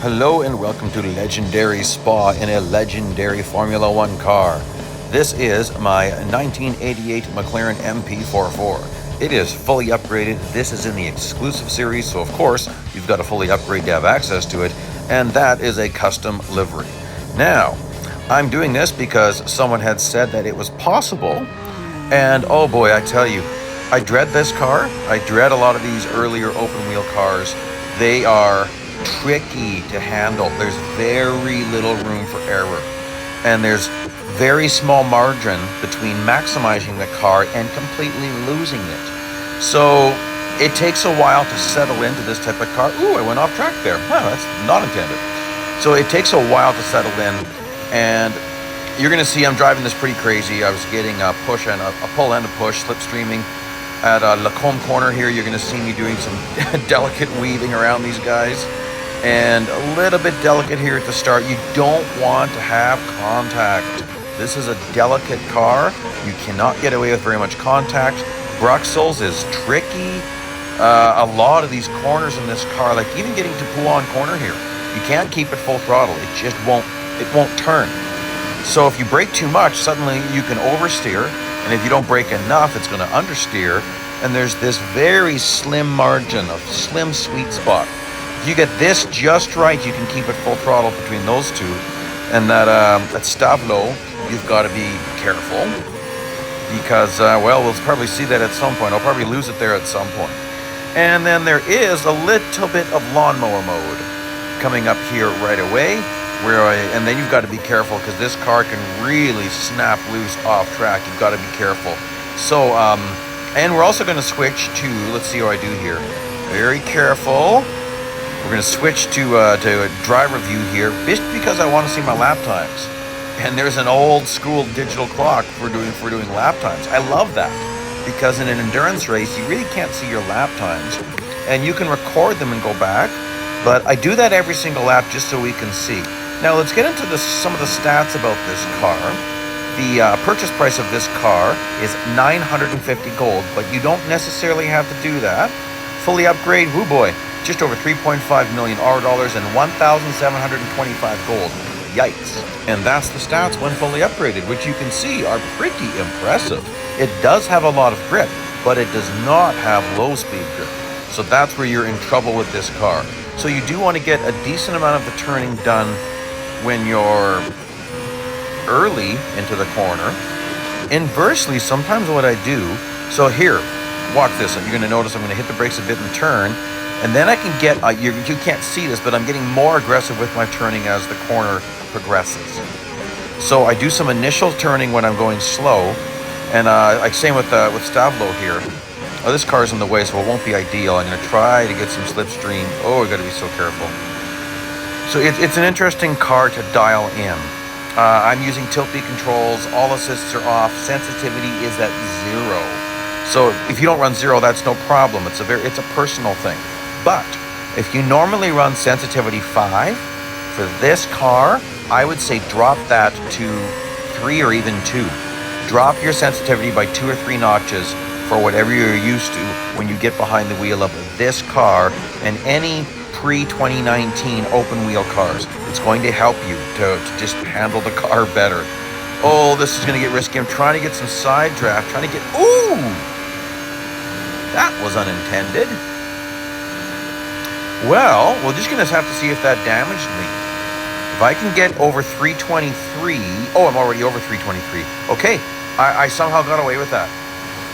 Hello and welcome to Legendary Spa in a legendary Formula One car. This is my 1988 McLaren MP4. It is fully upgraded. This is in the exclusive series, so of course you've got to fully upgrade to have access to it, and that is a custom livery. Now, I'm doing this because someone had said that it was possible, and oh boy, I tell you, I dread this car. I dread a lot of these earlier open wheel cars. They are tricky to handle. There's very little room for error, and there's very small margin between maximizing the car and completely losing it. So it takes a while to settle into this type of car. Ooh, I went off track there. Wow, that's not intended. So it takes a while to settle in, and you're going to see I'm driving this pretty crazy. I was getting a push and a pull and a push, slipstreaming at Lacombe corner here. You're going to see me doing some delicate weaving around these guys. And a little bit delicate here at the start. You don't want to have contact. This is a delicate car. You cannot get away with very much contact. Bruxelles is tricky. A lot of these corners in this car, like even getting to Poulan corner here, you can't keep it full throttle. It just won't turn. So if you brake too much, suddenly you can oversteer. And if you don't brake enough, it's going to understeer. And there's this very slim margin, a slim sweet spot. If you get this just right, you can keep it full throttle between those two. And that Stavlo, you've got to be careful because, well, we'll probably see that at some point. I'll probably lose it there at some point. And then there is a little bit of lawnmower mode coming up here right away. And then you've got to be careful because this car can really snap loose off track. You've got to be careful. So, and we're also going to switch to, let's see how I do here. Very careful. We're going to switch to a driver view here, just because I want to see my lap times. And there's an old school digital clock for doing lap times. I love that because in an endurance race, you really can't see your lap times, and you can record them and go back. But I do that every single lap just so we can see. Now let's get into some of the stats about this car. The purchase price of this car is $950 gold, but you don't necessarily have to do that. Fully upgrade, whoo boy, just over 3.5 million R dollars and 1,725 gold. Yikes. And that's the stats when fully upgraded, which you can see are pretty impressive. It does have a lot of grip, but it does not have low speed grip. So that's where you're in trouble with this car. So you do want to get a decent amount of the turning done when you're early into the corner. Inversely, sometimes what I do, so here, watch this. You're going to notice I'm going to hit the brakes a bit and turn, and then I can get, you can't see this, but I'm getting more aggressive with my turning as the corner progresses. So I do some initial turning when I'm going slow, and like same with Stavlo here. Oh, this car's in the way, so it won't be ideal. I'm going to try to get some slipstream. Oh, we've got to be so careful. So it's an interesting car to dial in. I'm using tilt beat controls. All assists are off. Sensitivity is at 0. So if you don't run 0, that's no problem. It's a personal thing. But if you normally run sensitivity 5 for this car, I would say drop that to 3 or even 2. Drop your sensitivity by 2 or 3 notches for whatever you're used to when you get behind the wheel of this car and any pre-2019 open wheel cars. It's going to help you to just handle the car better. Oh, this is going to get risky. I'm trying to get some side draft, ooh! That was unintended. Well, we're just going to have to see if that damaged me. If I can get over 323, oh, I'm already over 323. Okay, I somehow got away with that.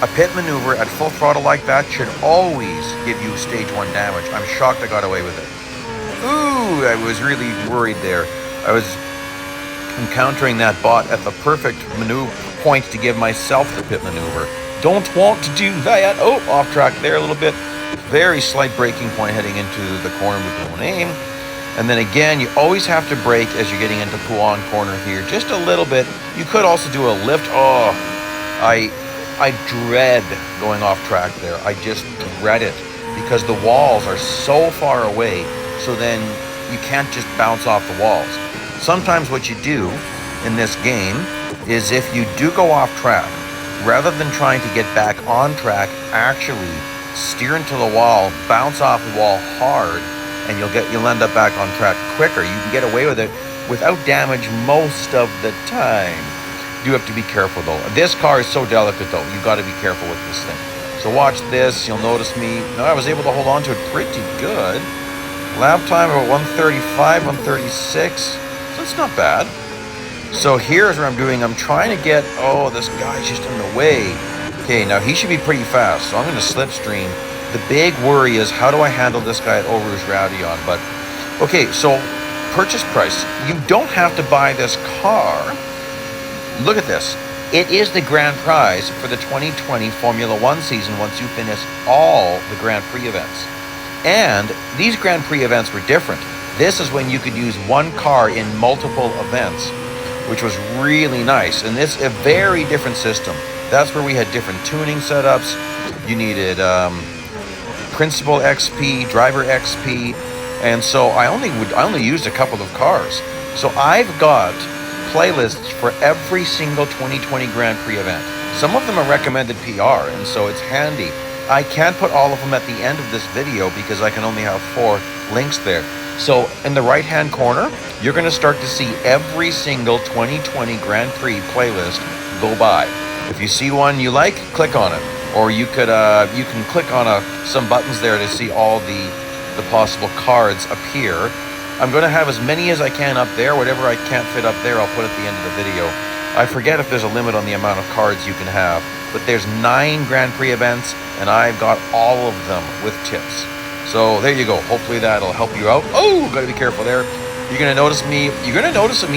A pit maneuver at full throttle like that should always give you stage 1 damage. I'm shocked I got away with it. Ooh, I was really worried there. I was encountering that bot at the perfect maneuver point to give myself the pit maneuver. Don't want to do that. Oh, off track there a little bit. Very slight braking point heading into the corner with no name. And then again, you always have to brake as you're getting into Poulan corner here. Just a little bit. You could also do a lift. Oh, I dread going off track there. I just dread it because the walls are so far away, so then you can't just bounce off the walls. Sometimes what you do in this game is if you do go off track, rather than trying to get back on track, actually steer into the wall, bounce off the wall hard, and you'll end up back on track quicker. You can get away with it without damage most of the time. You have to be careful though. This car is so delicate though. You've got to be careful with this thing. So watch this. You'll notice me. No, I was able to hold on to it pretty good. Lap time about 135, 136. So it's not bad. So here's what I'm doing. I'm trying to get, oh, this guy's just in the way. Okay, now he should be pretty fast. So I'm going to slipstream. The big worry is how do I handle this guy at Eau Rouge Radion? But, okay, so purchase price. You don't have to buy this car. Look at this. It is the grand prize for the 2020 Formula One season once you finish all the Grand Prix events. And these Grand Prix events were different. This is when you could use one car in multiple events, which was really nice. And it's a very different system. That's where we had different tuning setups. You needed Principal XP, Driver XP, and so I only used a couple of cars. So I've got playlists for every single 2020 Grand Prix event. Some of them are recommended PR, and so it's handy. I can't put all of them at the end of this video because I can only have 4 links there. So in the right-hand corner, you're going to start to see every single 2020 Grand Prix playlist go by. If you see one you like, click on it. Or you can click on some buttons there to see all the possible cards appear. I'm going to have as many as I can up there. Whatever I can't fit up there, I'll put at the end of the video. I forget if there's a limit on the amount of cards you can have, but there's 9 Grand Prix events, and I've got all of them with tips. So there you go. Hopefully that'll help you out. Oh, got to be careful there. You're going to notice me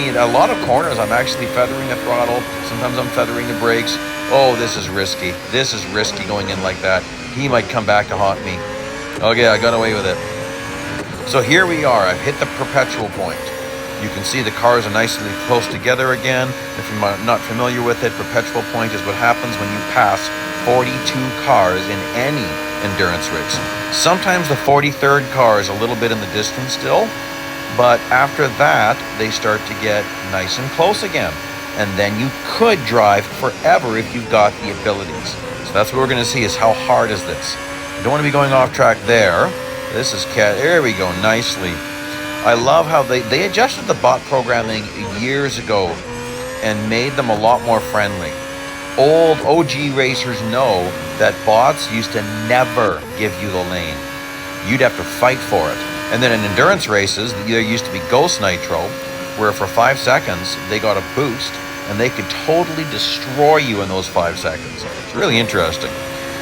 in a lot of corners. I'm actually feathering the throttle. Sometimes I'm feathering the brakes. Oh, this is risky. This is risky going in like that. He might come back to haunt me. Okay, I got away with it. So here we are. I've hit the perpetual point. You can see the cars are nicely close together again. If you're not familiar with it, perpetual point is what happens when you pass 42 cars in any endurance race. Sometimes the 43rd car is a little bit in the distance still, but after that, they start to get nice and close again. And then you could drive forever if you've got the abilities. So that's what we're going to see is how hard is this. You don't want to be going off track there. This is there we go, nicely. I love how they adjusted the bot programming years ago and made them a lot more friendly. Old OG racers know that bots used to never give you the lane. You'd have to fight for it. And then in endurance races, there used to be Ghost Nitro, where for 5 seconds they got a boost and they could totally destroy you in those 5 seconds. It's really interesting.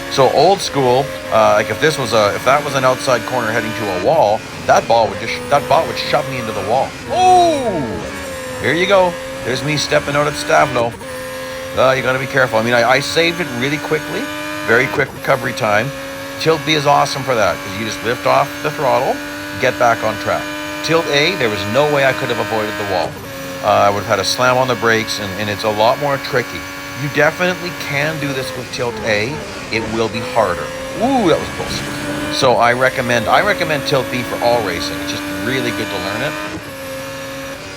So old school, like if that was an outside corner heading to a wall, that bot would shove me into the wall. Oh, here you go. There's me stepping out at Stavno. You got to be careful. I mean, I saved it really quickly, very quick recovery time. Tilt B is awesome for that because you just lift off the throttle, get back on track. Tilt A, there was no way I could have avoided the wall. I would have had a slam on the brakes, and it's a lot more tricky. You definitely can do this with Tilt A. It will be harder. Ooh, that was close. So I recommend Tilt B for all racing. It's just really good to learn it.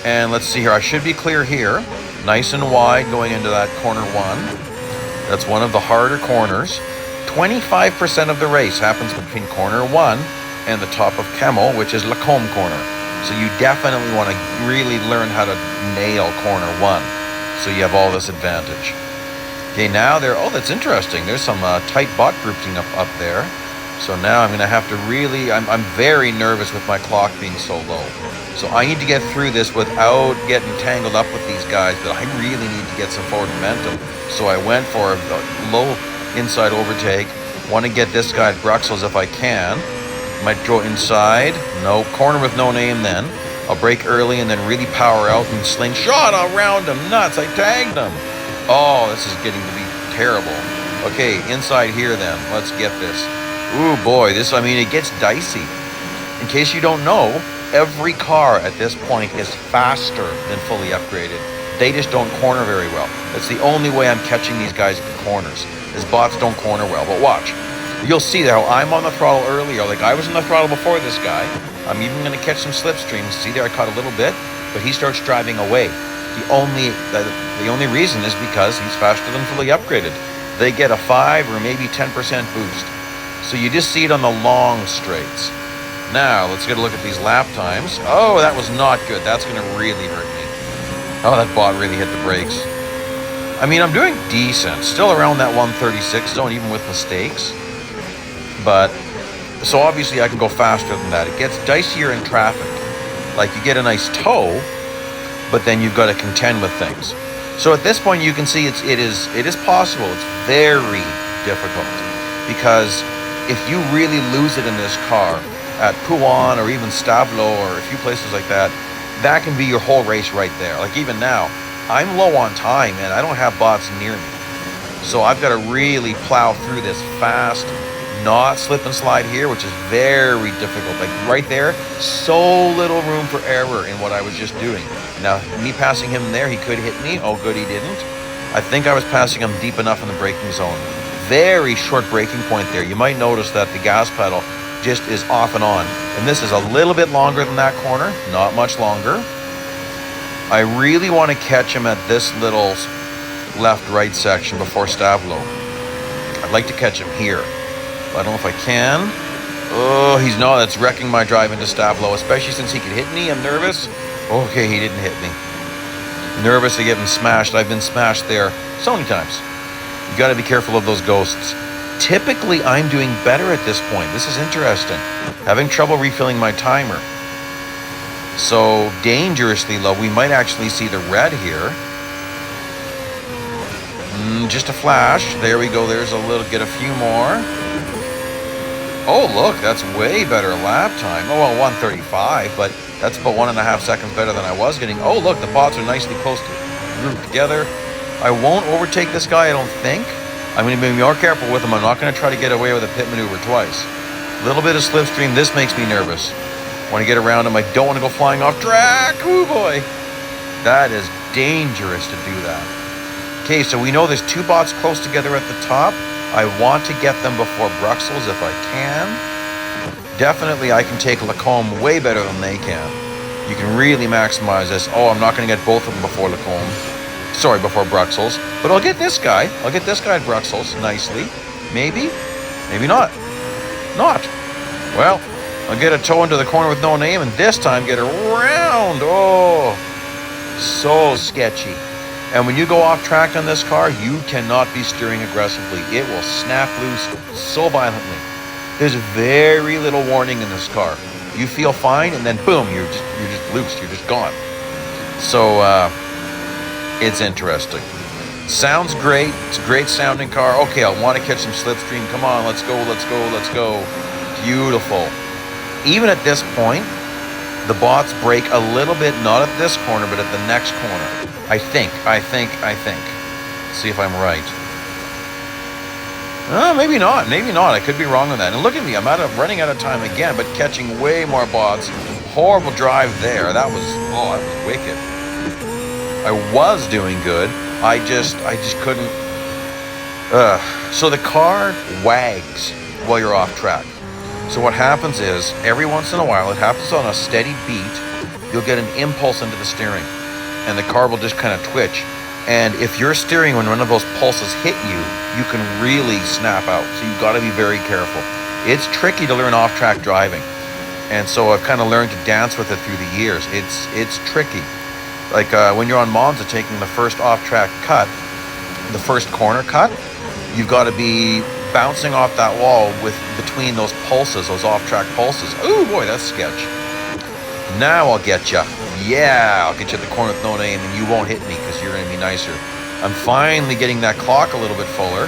And let's see here. I should be clear here. Nice and wide going into that corner 1. That's one of the harder corners. 25% of the race happens between corner 1 and the top of Kemmel, which is Lacombe corner. So you definitely want to really learn how to nail corner 1. So you have all this advantage. Okay, now that's interesting. There's some tight bot grouping up there. So now I'm going to have to I'm very nervous with my clock being so low. So I need to get through this without getting tangled up with these guys, but I really need to get some forward momentum. So I went for a low inside overtake. Want to get this guy at Bruxelles if I can. Might go inside. No, corner with no name then. I'll brake early and then really power out and slingshot around him. Nuts, I tagged him. Oh, this is getting to be terrible. Okay, inside here then. Let's get this. Ooh, boy, it gets dicey. In case you don't know, every car at this point is faster than fully upgraded. They just don't corner very well. That's the only way I'm catching these guys at the corners, is bots don't corner well. But watch. You'll see how I'm on the throttle earlier. Like I was on the throttle before this guy. I'm even going to catch some slipstreams. See there, I caught a little bit, but he starts driving away. The only reason is because he's faster than fully upgraded. They get a 5 or maybe 10% boost. So you just see it on the long straights. Now, let's get a look at these lap times. Oh, that was not good. That's going to really hurt me. Oh, that bot really hit the brakes. I mean, I'm doing decent. Still around that 136 zone, even with mistakes. But, so obviously I can go faster than that. It gets dicier in traffic. Like, you get a nice tow, but then you've got to contend with things. So at this point, you can see it is possible. It's very difficult. Because if you really lose it in this car, at Pouan or even Stavlo or a few places like that, that can be your whole race right there. Like even now, I'm low on time and I don't have bots near me. So I've got to really plow through this fast, not slip and slide here, which is very difficult. Like right there, so little room for error in what I was just doing. Now, me passing him there, he could hit me. Oh, good, he didn't. I think I was passing him deep enough in the braking zone. Very short braking point there. You might notice that the gas pedal just is off and on. And this is a little bit longer than that corner, not much longer. I really want to catch him at this little left-right section before Stavlo. I'd like to catch him here. But I don't know if I can. Oh, he's no, that's wrecking my drive into Stavlo, especially since he could hit me. I'm nervous. Okay, he didn't hit me. Nervous of getting smashed. I've been smashed there so many times. You got to be careful of those ghosts. Typically, I'm doing better at this point. This is interesting. Having trouble refilling my timer. So, dangerously low. We might actually see the red here. Just a flash. There we go. There's a little, get a few more. Oh, look, that's way better lap time. Oh, well, 135, but that's about 1.5 seconds better than I was getting. Oh, look, the bots are nicely close to grouped together. I won't overtake this guy, I don't think. I'm going to be more careful with him. I'm not going to try to get away with a pit maneuver twice. A little bit of slipstream. This makes me nervous. When I get around him, I don't want to go flying off track. Oh, boy. That is dangerous to do that. Okay, so we know there's two bots close together at the top. I want to get them before Bruxelles if I can. Definitely, I can take Lacombe way better than they can. You can really maximize this. Oh, I'm not going to get both of them before Lacombe. Sorry, before Bruxelles. But I'll get this guy. I'll get this guy at Bruxelles nicely. Maybe. Maybe not. Not. Well, I'll get a toe into the corner with no name, and this time get around. Oh, so sketchy. And when you go off track on this car, you cannot be steering aggressively. It will snap loose so violently. There's very little warning in this car. You feel fine, and then boom, you're just loose. You're just gone. So, it's interesting. Sounds great. It's a great sounding car. Okay, I want to catch some slipstream. Come on, let's go, let's go, let's go. Beautiful. Even at this point, the bots brake a little bit, not at this corner, but at the next corner. I think. Let's see if I'm right. Maybe not. I could be wrong on that. And look at me, I'm running out of time again, but catching way more bots. Horrible drive there. That was wicked. I was doing good. I just couldn't. So the car wags while you're off track. So what happens is, every once in a while, it happens on a steady beat, you'll get an impulse into the steering, and the car will just kind of twitch. And if you're steering when one of those pulses hit you, you can really snap out. So you've got to be very careful. It's tricky to learn off-track driving. And so I've kind of learned to dance with it through the years. It's tricky. Like when you're on Monza taking the first off-track cut, the first corner cut, you've got to be bouncing off that wall with between those pulses, those off-track pulses. Oh boy, that's sketch. Now I'll get you. Yeah, I'll get you at the corner with no name, and you won't hit me because you're going to be nicer. I'm finally getting that clock a little bit fuller.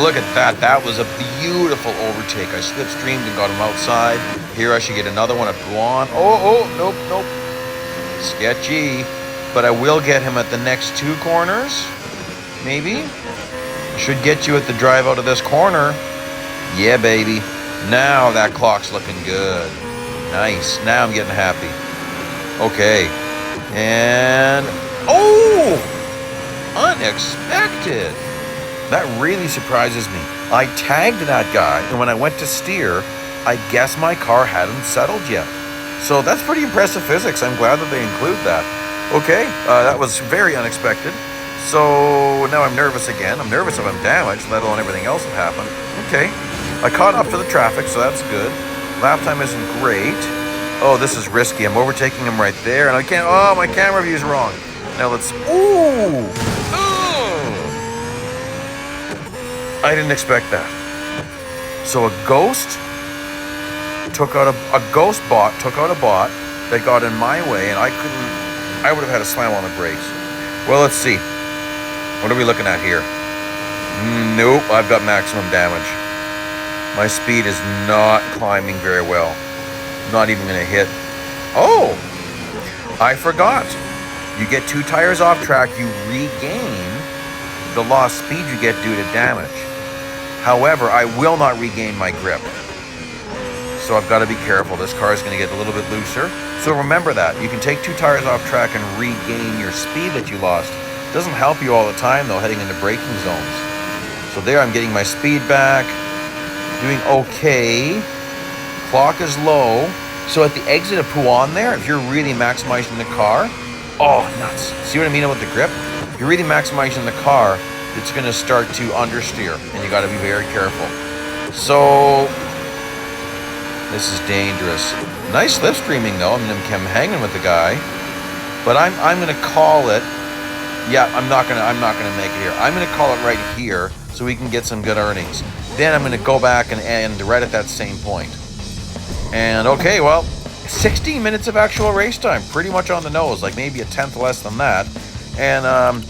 Look at that. That was a beautiful overtake. I slipstreamed and got him outside. Here I should get another one at Pouan. Oh, nope. Sketchy. But I will get him at the next two corners. Maybe. Should get you at the drive out of this corner. Yeah, baby. Now that clock's looking good. Nice. Now I'm getting happy. Okay. And... oh! Unexpected. That really surprises me. I tagged that guy, and when I went to steer, I guess my car hadn't settled yet. So that's pretty impressive physics. I'm glad that they include that. Okay, that was very unexpected. So now I'm nervous again. I'm nervous if I'm damaged, let alone everything else that happened. Okay, I caught up to the traffic, so that's good. Lap time isn't great. Oh, this is risky. I'm overtaking him right there, and I can't. Oh, my camera view's wrong. Now let's. Ooh! I didn't expect that. So a ghost took out a ghost bot took out a bot that got in my way, and I couldn't. I would have had to slam on the brakes. Well, let's see. What are we looking at here? Nope, I've got maximum damage. My speed is not climbing very well. Not even gonna hit. Oh, I forgot. You get 2 tires off track, you regain the lost speed you get due to damage. However, I will not regain my grip. So I've got to be careful. This car is going to get a little bit looser. So remember that. You can take 2 tires off track and regain your speed that you lost. It doesn't help you all the time, though, heading into braking zones. So there, I'm getting my speed back. Doing okay. Clock is low. So at the exit of Puan there, if you're really maximizing the car, oh, nuts. See what I mean about the grip? If you're really maximizing the car, it's going to start to understeer, and you got to be very careful. So this is dangerous. Nice slipstreaming though. I mean, I'm hanging with the guy, but I'm going to call it. Yeah, I'm not gonna make it here. I'm going to call it right here so we can get some good earnings. Then I'm going to go back and end right at that same point. And okay, well, 16 minutes of actual race time, pretty much on the nose, like maybe a tenth less than that. And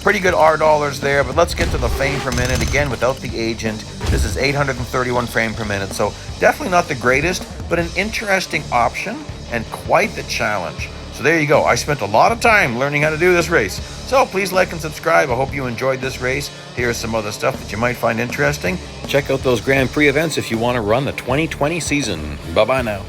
pretty good R dollars there, but let's get to the frame per minute. Again, without the agent, this is 831 frame per minute, so definitely not the greatest, but an interesting option and quite the challenge. So there you go. I spent a lot of time learning how to do this race. So please like and subscribe. I hope you enjoyed this race. Here's some other stuff that you might find interesting. Check out those Grand Prix events if you want to run the 2020 season. Bye-bye now.